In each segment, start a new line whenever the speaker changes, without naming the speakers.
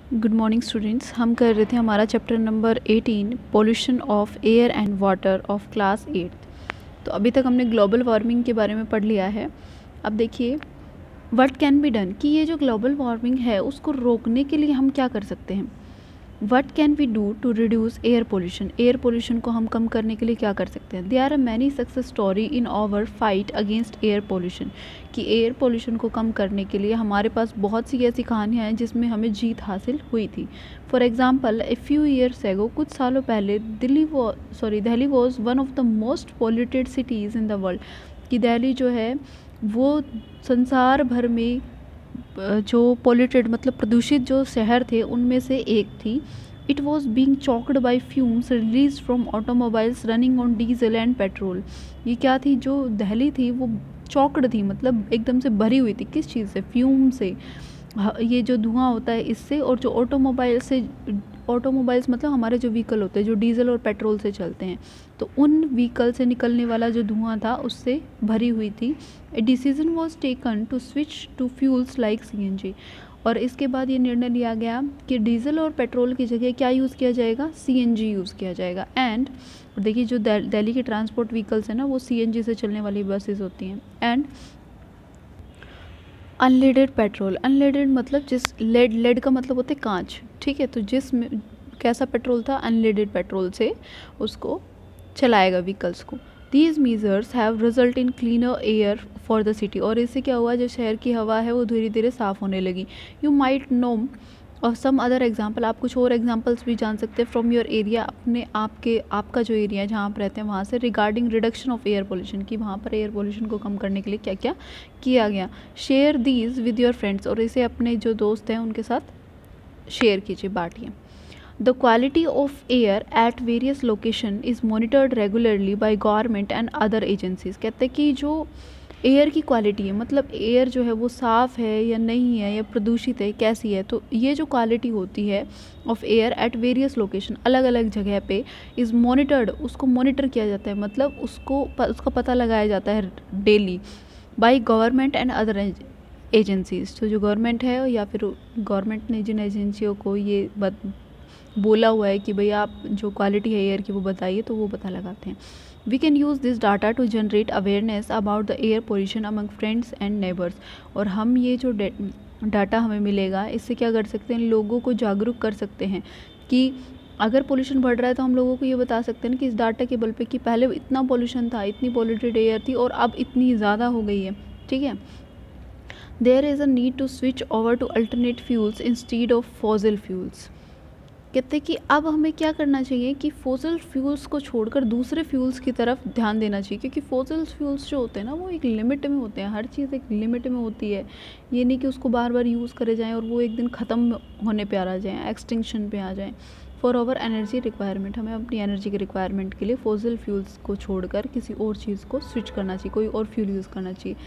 Good morning students. हम कर रहे थे हमारा chapter number 18 pollution of air and water of class 8। तो अभी तक हमने ग्लोबल वार्मिंग के बारे में पढ़ लिया है। अब देखिए व्हाट कैन बी डन कि ये जो ग्लोबल वार्मिंग है उसको रोकने के लिए हम क्या कर सकते हैं। What can we do to reduce air pollution, air pollution को हम कम करने के लिए क्या कर सकते हैं। There are many success story in our fight against air pollution, कि एयर पोल्यूशन को कम करने के लिए हमारे पास बहुत सी ऐसी कहानियाँ हैं जिसमें हमें जीत हासिल हुई थी। For example a few years ago, कुछ सालों पहले Delhi was one of the most polluted cities in the world, कि दिल्ली जो है वो संसार भर में जो पोल्यूटेड मतलब प्रदूषित जो शहर थे उनमें से एक थी। It was being choked by fumes release from automobiles running on diesel and petrol. ये क्या थी, जो दिल्ली थी वो चॉक्ड थी, मतलब एकदम से भरी हुई थी। किस चीज़ से? फ्यूम से। ये जो धुआं होता है इससे, और जो ऑटोमोबाइल्स मतलब हमारे जो व्हीकल होते हैं जो डीजल और पेट्रोल से चलते हैं, तो उन व्हीकल से निकलने वाला जो धुआं था उससे भरी हुई थी। A decision was taken to switch to fuels like CNG, और इसके बाद ये निर्णय लिया गया कि डीजल और पेट्रोल की जगह क्या यूज़ किया जाएगा, सीएनजी यूज़ किया जाएगा। एंड देखिए जो दिल्ली के ट्रांसपोर्ट व्हीकल्स हैं ना वो सीएनजी से चलने वाली बसेस होती हैं। एंड अनलेडेड पेट्रोल, अनलेडेड मतलब जिस लेड का मतलब होता है कांच, ठीक है। तो जिसमें कैसा पेट्रोल था, अनलेडेड पेट्रोल से उसको चलाएगा व्हीकल्स को। These measures have result in cleaner air for the city, और इससे क्या हुआ, जो शहर की हवा है वो धीरे धीरे साफ़ होने लगी। यू माइट नो और सम अदर एग्जाम्पल, आप कुछ और एग्जाम्पल्स भी जान सकते हैं फ्रॉम योर एरिया, अपने आपका जो एरिया है जहाँ आप रहते हैं वहाँ से, regarding reduction of air pollution, कि वहाँ पर एयर पोल्यूशन को कम करने के लिए क्या क्या किया गया। Share these with your friends, और इसे अपने जो दोस्त हैं उनके साथ शेयर कीजिए, बांटिए। The quality of air at various location is monitored regularly by government and other agencies. कहते हैं कि जो एयर की क्वालिटी है, मतलब एयर जो है वो साफ़ है या नहीं है या प्रदूषित है, कैसी है, तो ये जो क्वालिटी होती है of air at various location, अलग अलग जगह पे, इज़ मॉनिटर्ड, उसको मॉनिटर किया जाता है, मतलब उसका पता लगाया जाता है daily by government and other agencies. तो जो गवर्नमेंट है या फिर गवर्नमेंट ने जिन एजेंसियों को ये बोला हुआ है कि भाई आप जो क्वालिटी है एयर की वो बताइए, तो वो पता लगाते हैं। We can use this data to generate awareness about the air pollution among friends and neighbours, और हम ये जो डाटा हमें मिलेगा इससे क्या कर सकते हैं, लोगों को जागरूक कर सकते हैं कि अगर पोल्यूशन बढ़ रहा है तो हम लोगों को ये बता सकते हैं कि इस डाटा के बल पे कि पहले इतना पोल्यूशन था, इतनी पोल्यूटेड एयर थी और अब इतनी ज़्यादा हो गई है, ठीक है। There is a need to switch over to alternate fuels instead of fossil fuels. कहते हैं कि अब हमें क्या करना चाहिए कि फॉसिल फ्यूल्स को छोड़कर दूसरे फ्यूल्स की तरफ ध्यान देना चाहिए, क्योंकि फॉसिल फ्यूल्स जो होते हैं ना वो एक लिमिट में होते हैं, हर चीज़ एक लिमिट में होती है। ये नहीं कि उसको बार बार यूज़ करे जाएं और वो एक दिन ख़त्म होने पे आ जाएं, एक्सटिंक्शन पे आ जाएं। फॉर आवर एनर्जी रिक्वायरमेंट, हमें अपनी एनर्जी के रिक्वायरमेंट के लिए फॉसिल फ्यूल्स को छोड़कर किसी और चीज़ को स्विच करना चाहिए, कोई और फ्यूल यूज़ करना चाहिए।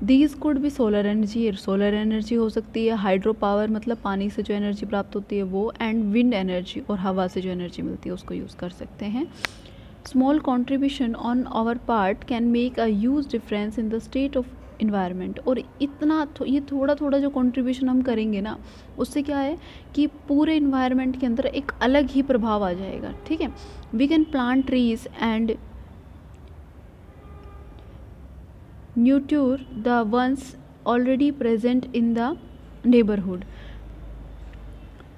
दीज कुड भी सोलर एनर्जी, सोलर एनर्जी हो सकती है, हाइड्रो पावर मतलब पानी से जो एनर्जी प्राप्त होती है वो, एंड विंड एनर्जी और हवा से जो एनर्जी मिलती है उसको यूज़ कर सकते हैं। Small contribution on our part can make a huge difference in the state of environment, और ये थोड़ा थोड़ा जो कंट्रीब्यूशन हम करेंगे ना उससे क्या है कि पूरे इन्वायरमेंट के अंदर एक अलग ही प्रभाव आ जाएगा, ठीक है। We can plant trees and nurture the ones already present in the neighborhood।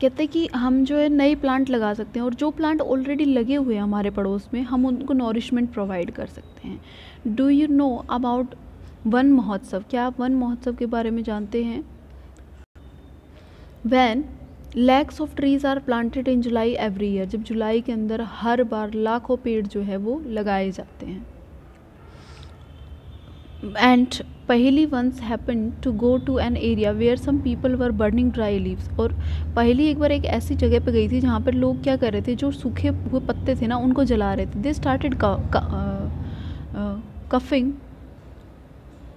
कहते हैं कि हम जो है नए प्लांट लगा सकते हैं, और जो प्लांट ऑलरेडी लगे हुए हैं हमारे पड़ोस में हम उनको नॉरिशमेंट प्रोवाइड कर सकते हैं। Do you know about one महोत्सव, क्या आप वन महोत्सव के बारे में जानते हैं? When lakhs of trees are planted in July every year, जब जुलाई के अंदर हर बार लाखों पेड़ जो है वो लगाए जाते हैं। And पहली once happened to go to an area where some people were burning dry leaves, और पहली एक बार एक ऐसी जगह पे गई थी जहाँ पर लोग क्या कर रहे थे, जो सूखे हुए पत्ते थे ना उनको जला रहे थे। They started coughing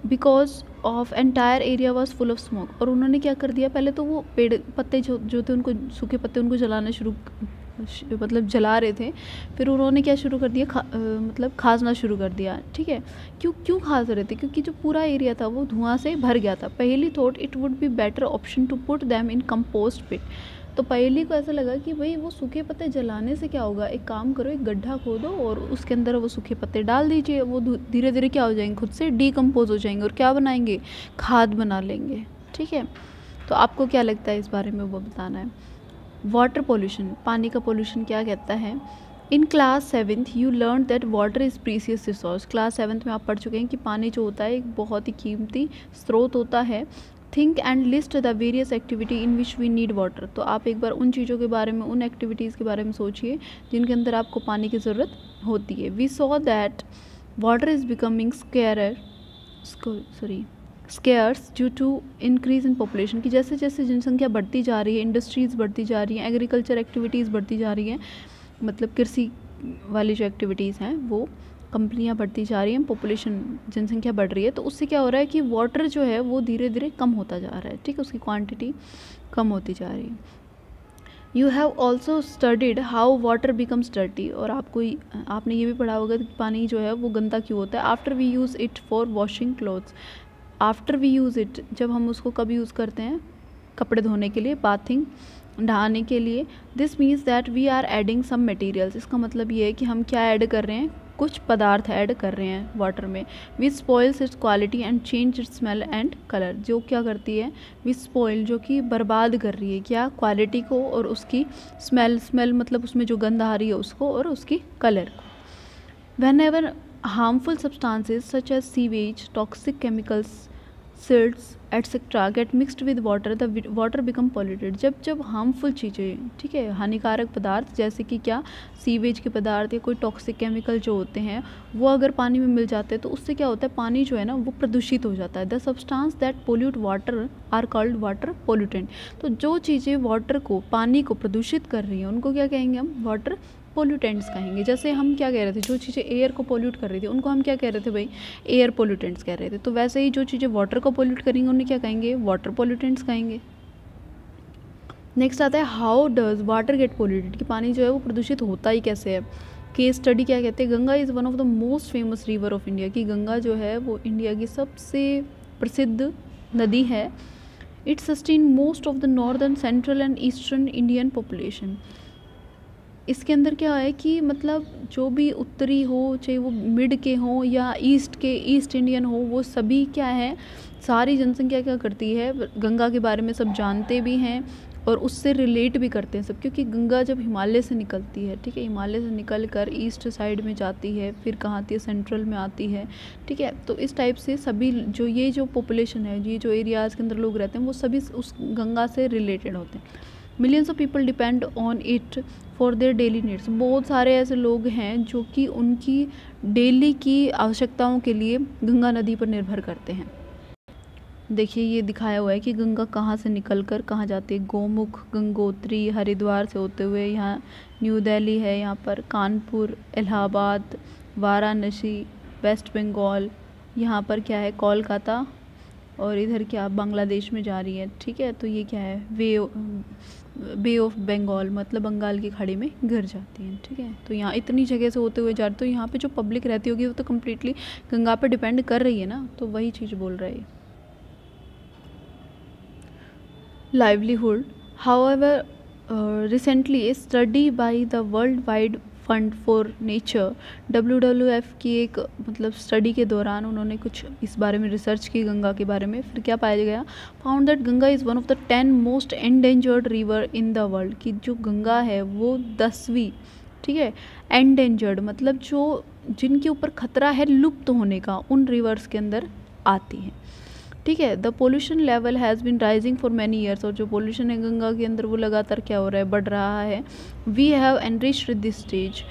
because of entire area was full of smoke, और उन्होंने क्या कर दिया, पहले तो वो पेड़ पत्ते जो थे उनको, सूखे पत्ते उनको जलाना शुरू मतलब जला रहे थे, फिर उन्होंने क्या शुरू कर दिया, मतलब खासना शुरू कर दिया। ठीक है, क्यों खास रहे थे, क्योंकि जो पूरा एरिया था वो धुआं से भर गया था। Paheli thought it would be better option to put them in compost pit. तो पहली को ऐसा लगा कि भाई वो सूखे पत्ते जलाने से क्या होगा, एक काम करो, एक गड्ढा खोदो और उसके अंदर वो सूखे पत्ते डाल दीजिए, वो धीरे धीरे क्या हो जाएंगे, खुद से डीकम्पोज हो जाएंगे और क्या बनाएंगे, खाद बना लेंगे। ठीक है, तो आपको क्या लगता है इस बारे में, वो बताना है। वाटर पोल्यूशन, पानी का पोल्यूशन क्या कहता है। In class 7th you learn that water is precious resource. Class 7th में आप पढ़ चुके हैं कि पानी जो होता है एक बहुत ही कीमती स्रोत होता है। Think and list the various activity in which we need water. तो आप एक बार उन चीज़ों के बारे में, उन एक्टिविटीज़ के बारे में सोचिए जिनके अंदर आपको पानी की ज़रूरत होती है। We saw that water is becoming scarce due to increase in population, कि जैसे जैसे जनसंख्या बढ़ती जा रही है, इंडस्ट्रीज़ बढ़ती जा रही हैं, एग्रीकल्चर एक्टिविटीज़ बढ़ती जा रही हैं, मतलब कृषि वाली जो एक्टिविटीज़ हैं वो, कंपनियां बढ़ती जा रही हैं, पॉपुलेशन जनसंख्या बढ़ रही है, तो उससे क्या हो रहा है कि वाटर जो है वो धीरे धीरे कम होता जा रहा है। ठीक है, उसकी क्वांटिटी कम होती जा रही है। You have also studied how water becomes dirty. और आपने ये भी पढ़ा होगा कि पानी जो है वो गंदा क्यों होता है। After we use it for washing clothes. After we use it, जब हम उसको कब यूज़ करते हैं, कपड़े धोने के लिए, बाथिंग, नहाने के लिए। This means that we are adding some materials. इसका मतलब ये है कि हम क्या ऐड कर रहे हैं, कुछ पदार्थ ऐड कर रहे हैं वाटर में। Which spoils its quality and change its smell and colour. जो क्या करती है, विच स्पॉइल, जो कि बर्बाद कर रही है क्या, क्वालिटी को और उसकी स्मेल मतलब उसमें जो गंध आ रही है उसको, और उसकी कलर को। When ever harmful substances such as sewage, toxic chemicals, silts, etc. get mixed with water, the water become polluted. जब हार्मफुल चीज़ें, ठीक है, हानिकारक पदार्थ जैसे कि क्या, सीवेज के पदार्थ या कोई टॉक्सिक केमिकल जो होते हैं वो अगर पानी में मिल जाते हैं तो उससे क्या होता है, पानी जो है ना वो प्रदूषित हो जाता है। The substance that pollute water are called water pollutant. तो जो चीज़ें वाटर को, पानी को प्रदूषित कर रही हैं उनको क्या कहेंगे हम, वाटर पोल्यूटेंट्स कहेंगे। जैसे हम क्या कह रहे थे, जो चीज़ें एयर को पोल्यूट कर रही थी उनको हम क्या कह रहे थे भाई, एयर पोल्यूटेंट्स कह रहे थे। तो वैसे ही जो चीज़ें वाटर को पोल्यूट करेंगे उन्हें क्या कहेंगे, वाटर पोल्यूटेंट्स कहेंगे। नेक्स्ट आता है how does water get polluted, कि पानी जो है वो प्रदूषित होता ही कैसे है। केस स्टडी क्या कहते हैं, Ganga is one of the most famous river of India, कि गंगा जो है वो इंडिया की सबसे प्रसिद्ध नदी है। It sustain most of the northern, central and eastern Indian population. इसके अंदर क्या है कि मतलब जो भी उत्तरी हो, चाहे वो मिड के हों या ईस्ट इंडियन हो, वो सभी क्या है, सारी जनसंख्या क्या करती है, गंगा के बारे में सब जानते भी हैं और उससे रिलेट भी करते हैं सब। क्योंकि गंगा जब हिमालय से निकलती है, ठीक है, हिमालय से निकल कर ईस्ट साइड में जाती है, फिर कहाँ आती है, सेंट्रल में आती है। ठीक है, तो इस टाइप से सभी जो पॉपुलेशन है, ये जो एरियाज़ के अंदर लोग रहते हैं वो सभी उस गंगा से रिलेटेड होते हैं। Millions of people depend on it for their daily needs. बहुत सारे ऐसे लोग हैं जो कि उनकी डेली की आवश्यकताओं के लिए गंगा नदी पर निर्भर करते हैं। देखिए ये दिखाया हुआ है कि गंगा कहाँ से निकल कर कहाँ जाती है। गोमुख, गंगोत्री, हरिद्वार से होते हुए यहाँ न्यू दिल्ली है, यहाँ पर कानपुर, इलाहाबाद, वाराणसी, वेस्ट बंगाल, यहाँ पर क्या है, कोलकाता, और इधर क्या बांग्लादेश में जा रही है। ठीक है, तो ये क्या है, बे ऑफ बंगाल, मतलब बंगाल की खाड़ी में गिर जाती है। ठीक है, तो यहाँ इतनी जगह से होते हुए जा रही, तो यहाँ पे जो पब्लिक रहती होगी वो तो कम्प्लीटली गंगा पे डिपेंड कर रही है ना, तो वही चीज़ बोल रहा है। livelihood. However, recently a study by the World Wide fund for nature, WWF की एक मतलब स्टडी के दौरान उन्होंने कुछ इस बारे में रिसर्च की गंगा के बारे में। फिर क्या पाया गया, found that Ganga is one of the 10 most endangered river in the world, कि जो गंगा है वो 10वीं, ठीक है, एंडेंजर्ड मतलब जो जिनके ऊपर खतरा है लुप्त होने का, उन रिवर्स के अंदर आती है। ठीक है, the pollution level has been rising for many years, और जो पोल्यूशन है गंगा के अंदर वो लगातार क्या हो रहा है, बढ़ रहा है। We have enriched this stage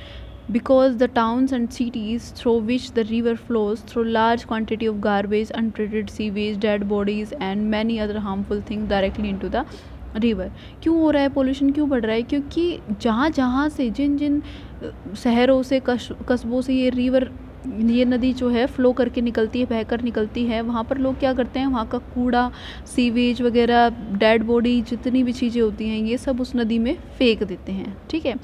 because the towns and cities through which the river flows through large quantity of garbage, untreated sewage, dead bodies and many other harmful things directly into the river। क्यों हो रहा है pollution, क्यों बढ़ रहा है, क्योंकि जहाँ जहाँ से जिन जिन शहरों से कस्बों से ये रिवर ये नदी जो है फ़्लो करके निकलती है, बहकर निकलती है, वहाँ पर लोग क्या करते हैं, वहाँ का कूड़ा, सीवेज वगैरह, डेड बॉडी, जितनी भी चीज़ें होती हैं ये सब उस नदी में फेंक देते हैं, ठीक है।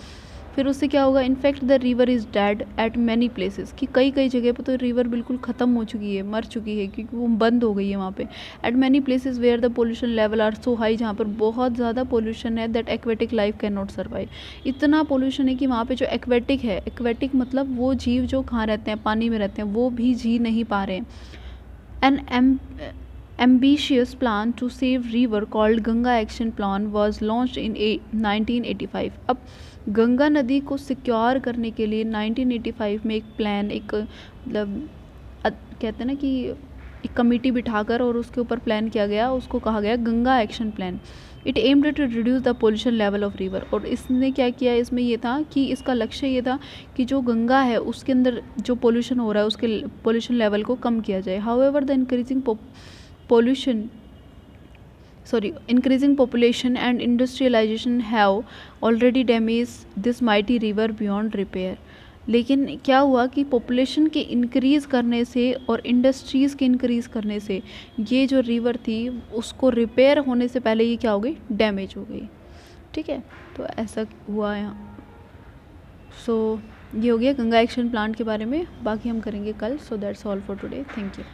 फिर उससे क्या होगा, in fact the river is dead eight many places, कि कई कई जगह पे तो रिवर बिल्कुल ख़त्म हो चुकी है, मर चुकी है, क्योंकि वो बंद हो गई है वहाँ पे। At many places where the pollution level are so high, जहाँ पर बहुत ज़्यादा पोल्यूशन है, that aquatic life can not survive. इतना पोल्यूशन है कि वहाँ पे जो एक्वेटिक है, एक्वेटिक मतलब वो जीव जो कहाँ रहते हैं, पानी में रहते हैं, वो भी जी नहीं पा रहे हैं। An ambitious plan to save river called Ganga Action Plan was launched in 1985। अब गंगा नदी को सिक्योर करने के लिए 1985 में एक प्लान, एक मतलब कहते हैं ना कि एक कमेटी बिठाकर और उसके ऊपर प्लान किया गया, उसको कहा गया Ganga action plan. It aimed to reduce the pollution level of river. और इसने क्या किया, इसमें ये था कि इसका लक्ष्य ये था कि जो गंगा है उसके अंदर जो पोल्यूशन हो रहा है उसके पोल्यूशन लेवल को कम किया जाए। However the increasing population and industrialization have already damaged this mighty river beyond repair। लेकिन क्या हुआ कि पॉपुलेशन के इंक्रीज़ करने से और इंडस्ट्रीज़ के इंक्रीज़ करने से ये जो रिवर थी उसको रिपेयर होने से पहले ये क्या हो गई, डैमेज हो गई, ठीक है। तो ऐसा हुआ यहाँ। सो ये हो गया गंगा एक्शन प्लान के बारे में, बाकी हम करेंगे कल। So that's all for today, thank you.